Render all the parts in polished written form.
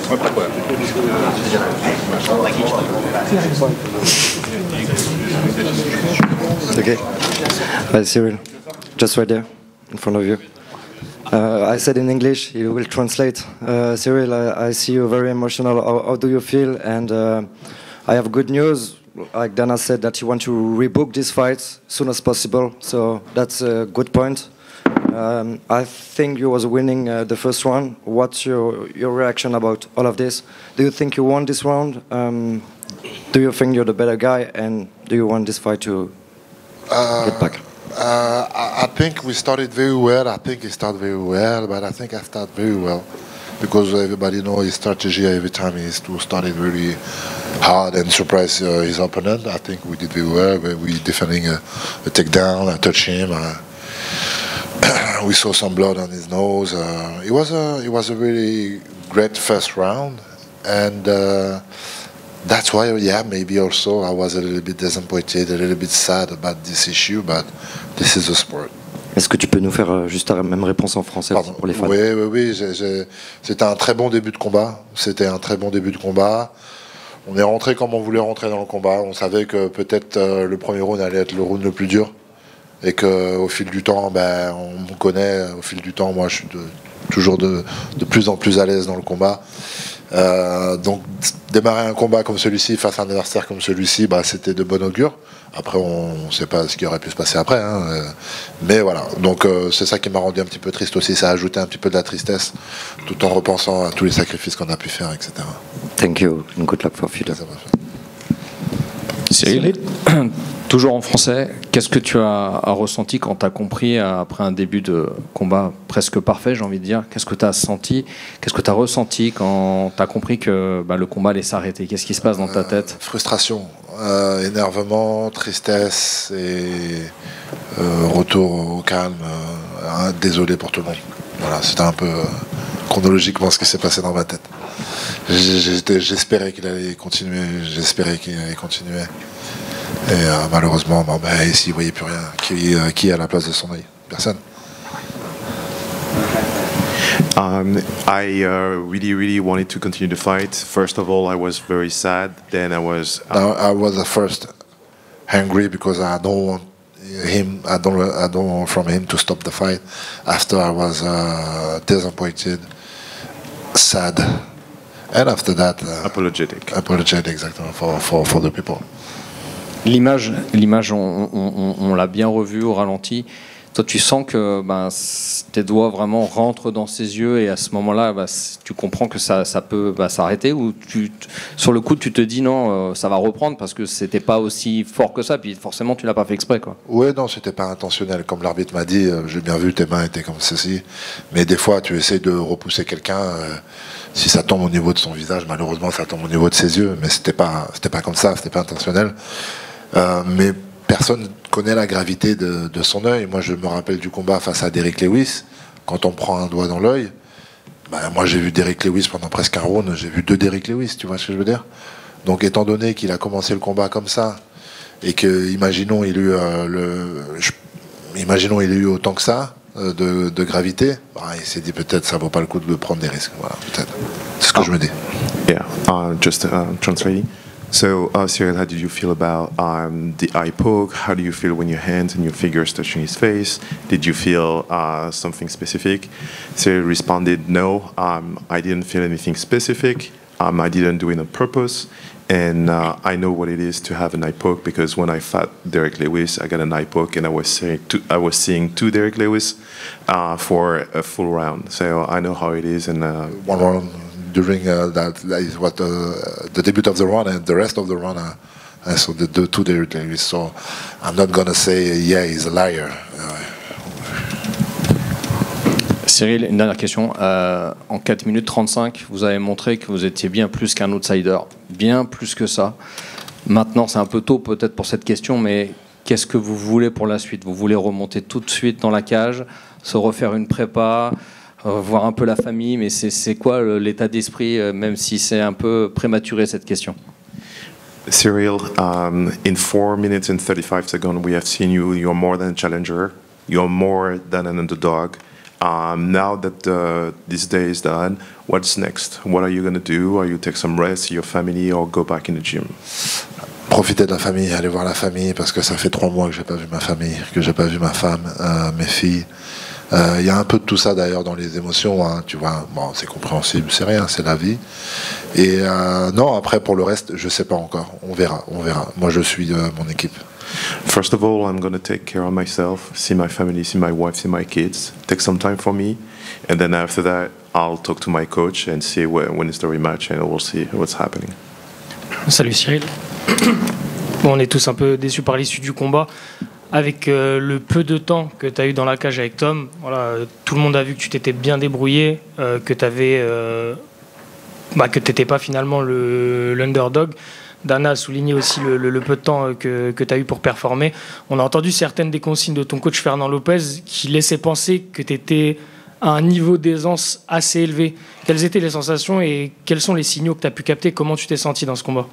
Ouais, pas de problème. Okay. Hi, Cyril. Just right there, in front of you. I said in English, you will translate. Cyril, I see you very emotional. How do you feel? And I have good news. Like Dana said, that you want to rebook this fight as soon as possible. So that's a good point. I think you was winning the first round. What's your reaction about all of this? Do you think you won this round? Do you think you're the better guy? And do you want this fight to get back? I think we started very well. I think he started very well, but I think I started very well because everybody knows his strategy every time is to start it very hard and surprise his opponent. I think we did very well. We defending a takedown, I touched him. We saw some blood on his nose. It was a really great first round, and that's why, yeah, maybe also I was a little bit disappointed, a little bit sad about this issue, but this is the sport. Est-ce que tu peux nous faire juste la même réponse en français pour les fans? Oui. C'était un très bon début de combat. On est rentré comme on voulait rentrer dans le combat. On savait que peut-être le premier round allait être le round le plus dur. Et qu'au fil du temps, on me connaît, au fil du temps, moi je suis toujours de plus en plus à l'aise dans le combat. Donc démarrer un combat comme celui-ci face à un adversaire comme celui-ci, c'était de bon augure. Après on ne sait pas ce qui aurait pu se passer après, mais voilà, donc c'est ça qui m'a rendu un petit peu triste aussi, ça a ajouté un petit peu de la tristesse tout en repensant à tous les sacrifices qu'on a pu faire, etc. Thank you and good luck for future. Cyril, toujours en français, qu'est-ce que tu as ressenti quand tu as compris, après un début de combat presque parfait, j'ai envie de dire, qu'est-ce que tu as senti, qu'est-ce que tu as ressenti quand tu as compris que le combat allait s'arrêter? Qu'est-ce qui se passe dans ta tête? Frustration, énervement, tristesse et retour au calme. Désolé pour tout le monde. Voilà, c'était un peu chronologiquement ce qui s'est passé dans ma tête. J'espérais qu'il allait continuer, Et malheureusement, ici, il ne voyait plus rien. Qui est à la place de son œil? Personne. I really wanted to continue the fight. First of all, I was very sad. Then I was at first angry because I don't want him. I don't want from him to stop the fight. After I was disappointed, sad, and after that, apologetic, exactly for the people. L'image, on l'a bien revue au ralenti. Toi, tu sens que tes doigts vraiment rentrent dans ses yeux et à ce moment-là, tu comprends que ça peut s'arrêter, ou sur le coup, tu te dis non, ça va reprendre parce que c'était pas aussi fort que ça, puis forcément, tu l'as pas fait exprès, quoi. Oui, non, c'était pas intentionnel. Comme l'arbitre m'a dit, j'ai bien vu, tes mains étaient comme ceci. Mais des fois, tu essaies de repousser quelqu'un. Si ça tombe au niveau de son visage, malheureusement, ça tombe au niveau de ses yeux. Mais c'était pas comme ça, c'était pas intentionnel. Mais personne connaît la gravité de son œil. Moi, je me rappelle du combat face à Derrick Lewis. Quand on prend un doigt dans l'œil, moi, j'ai vu Derrick Lewis pendant presque un round. J'ai vu 2 Derrick Lewis, tu vois ce que je veux dire? Donc, étant donné qu'il a commencé le combat comme ça, et que, imaginons, il a eu autant que ça de gravité, il s'est dit peut-être ça vaut pas le coup de prendre des risques. Voilà, peut-être. C'est ce que je me dis. Yeah, just translating. So, Cyril, how did you feel about the eye poke? How do you feel when your hands and your fingers touching his face? Did you feel something specific? Cyril responded, no, I didn't feel anything specific. I didn't do it on purpose. And I know what it is to have an eye poke, because when I fought Derrick Lewis, I got an eye poke, and I was seeing two Derrick Lewis for a full round. So I know how it is. And one round during that is what the debut of the round, and the rest of the round I saw the two Derrick Lewis. So I'm not gonna say he's a liar. Cyril, une dernière question. En 4 minutes 35, vous avez montré que vous étiez bien plus qu'un outsider, bien plus que ça. Maintenant, c'est un peu tôt peut-être pour cette question, mais qu'est-ce que vous voulez pour la suite? Vous voulez remonter tout de suite dans la cage, se refaire une prépa, voir un peu la famille, mais c'est quoi l'état d'esprit, même si c'est un peu prématuré cette question? Cyril, in 4 minutes and 35 seconds, we have seen you're more than a challenger, you're more than an underdog. Now that this day is done, what's next? What are you going to do? Are you take some rest, your family, or go back in the gym? Profiter de la famille, aller voir la famille, parce que ça fait 3 mois que j'ai pas vu ma famille, que j'ai pas vu ma femme, mes filles. Il y a un peu de tout ça d'ailleurs dans les émotions, hein, tu vois. Bon, c'est compréhensible, c'est rien, c'est la vie. Et non, après pour le reste, je sais pas encore. On verra. Moi, je suis mon équipe. First of all, I'm going to take care of myself, see my family, see my wife, see my kids, take some time for me, and then after that, I'll talk to my coach and see when it's the rematch, and we'll see what's happening. Salut Cyril. Bon, on est tous un peu déçus par l'issue du combat. Avec le peu de temps que tu as eu dans la cage avec Tom, voilà, tout le monde a vu que tu t'étais bien débrouillé, que tu n'étais pas finalement l'underdog. Dana a souligné aussi le peu de temps que tu as eu pour performer. On a entendu certaines des consignes de ton coach Fernand Lopez qui laissaient penser que tu étais à un niveau d'aisance assez élevé. Quelles étaient les sensations et quels sont les signaux que tu as pu capter? Comment tu t'es senti dans ce combat?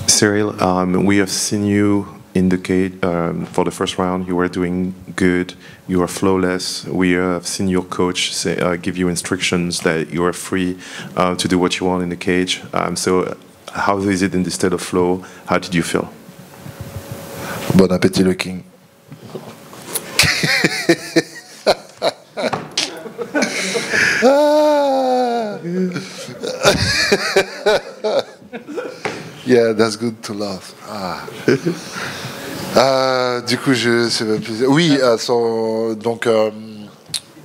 Cyril, we have seen you in the cage for the first round. You were doing good. You were flawless. We have seen your coach give you instructions that you are free to do what you want in the cage. So how is it in this state of flow? How did you feel? Bon appétit, le King. Yeah, that's good to laugh. Du coup, je sais pas plus. Oui, donc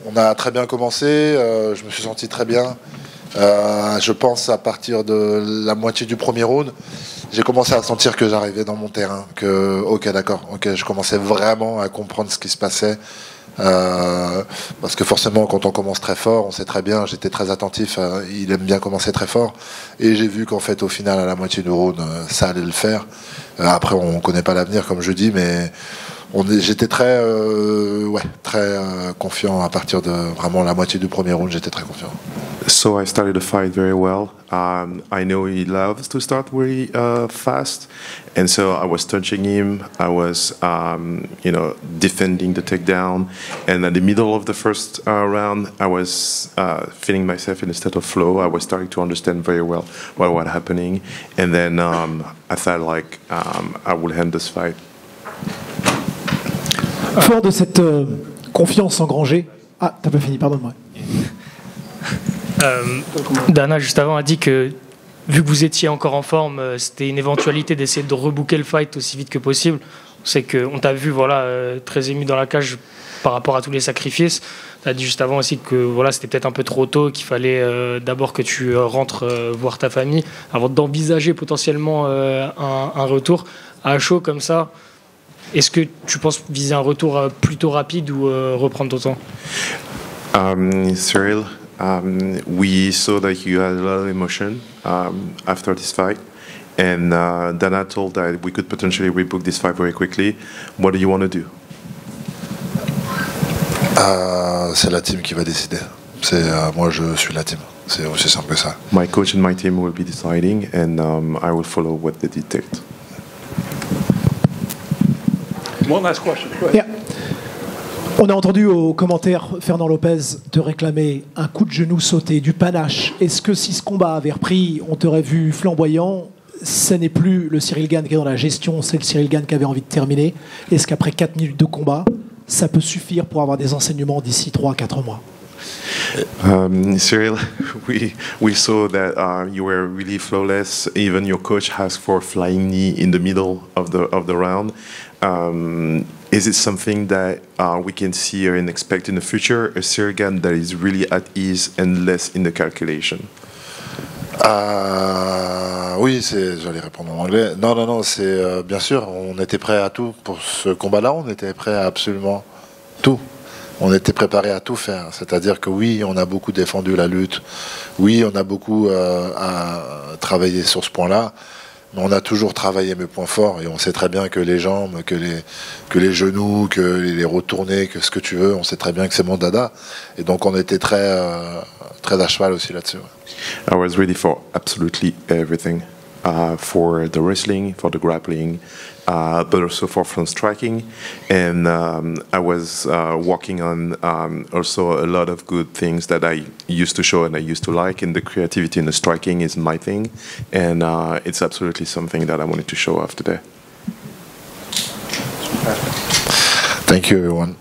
on a très bien commencé. Je me suis senti très bien. Je pense à partir de la moitié du premier round, j'ai commencé à sentir que j'arrivais dans mon terrain. Ok, d'accord. Ok, je commençais vraiment à comprendre ce qui se passait. Parce que forcément quand on commence très fort, on sait très bien, j'étais très attentif, il aime bien commencer très fort et j'ai vu qu'en fait au final à la moitié du round ça allait le faire. Après on connaît pas l'avenir comme je dis, mais j'étais très confiant à partir de vraiment la moitié du premier round, j'étais très confiant. So I started the fight very well. I know he loves to start really fast, and so I was touching him. I was, defending the takedown, and at the middle of the first round, I was feeling myself in a state of flow. I was starting to understand very well what was happening, and then I thought like I would end this fight. Fort de cette confiance engrangée. Ah, t'as pas fini, pardonne-moi. Dana, juste avant, a dit que vu que vous étiez encore en forme, c'était une éventualité d'essayer de rebooker le fight aussi vite que possible. C'est qu'on t'a vu très ému dans la cage par rapport à tous les sacrifices. Tu as dit juste avant aussi que c'était peut-être un peu trop tôt, qu'il fallait d'abord que tu rentres voir ta famille avant d'envisager potentiellement un retour à chaud comme ça. Est-ce que tu penses viser un retour plutôt rapide ou reprendre ton temps? Cyril, we saw that you had a lot of emotion after this fight, and Dana told that we could potentially rebook this fight very quickly. What do you want to do? C'est la team qui va décider. Moi, je suis la team. C'est aussi simple que ça. My coach and my team will be deciding, and I will follow what they dictate. One last question. Go ahead. Yeah. On a entendu aux commentaires Fernand Lopez te réclamer un coup de genou sauté, du panache. Est-ce que si ce combat avait repris, on t'aurait vu flamboyant? Ce n'est plus le Cyril Gane qui est dans la gestion, c'est le Cyril Gane qui avait envie de terminer. Est-ce qu'après 4 minutes de combat, ça peut suffire pour avoir des enseignements d'ici 3-4 mois? Cyril, we saw that you were really flawless. Even your coach asked for a flying knee in the middle of the round. Is it something that we can see and expect in the future? A Cyril Gane that is really at ease and less in the calculation? Oui, j'allais répondre en anglais. Non, c'est bien sûr, on était prêt à tout pour ce combat-là. On était prêt à absolument tout. On était préparé à tout faire. C'est-à-dire que oui, on a beaucoup défendu la lutte. Oui, on a beaucoup travaillé sur ce point-là. Mais on a toujours travaillé mes points forts et on sait très bien que les jambes, que les genoux, que les retournés, que ce que tu veux, on sait très bien que c'est mon dada. Et donc on était très à cheval aussi là-dessus. I was ready for absolutely everything. for the wrestling, for the grappling, but also for front striking. And I was working on also a lot of good things that I used to show and I used to like, and the creativity and the striking is my thing, and it's absolutely something that I wanted to show off today. Thank you, everyone.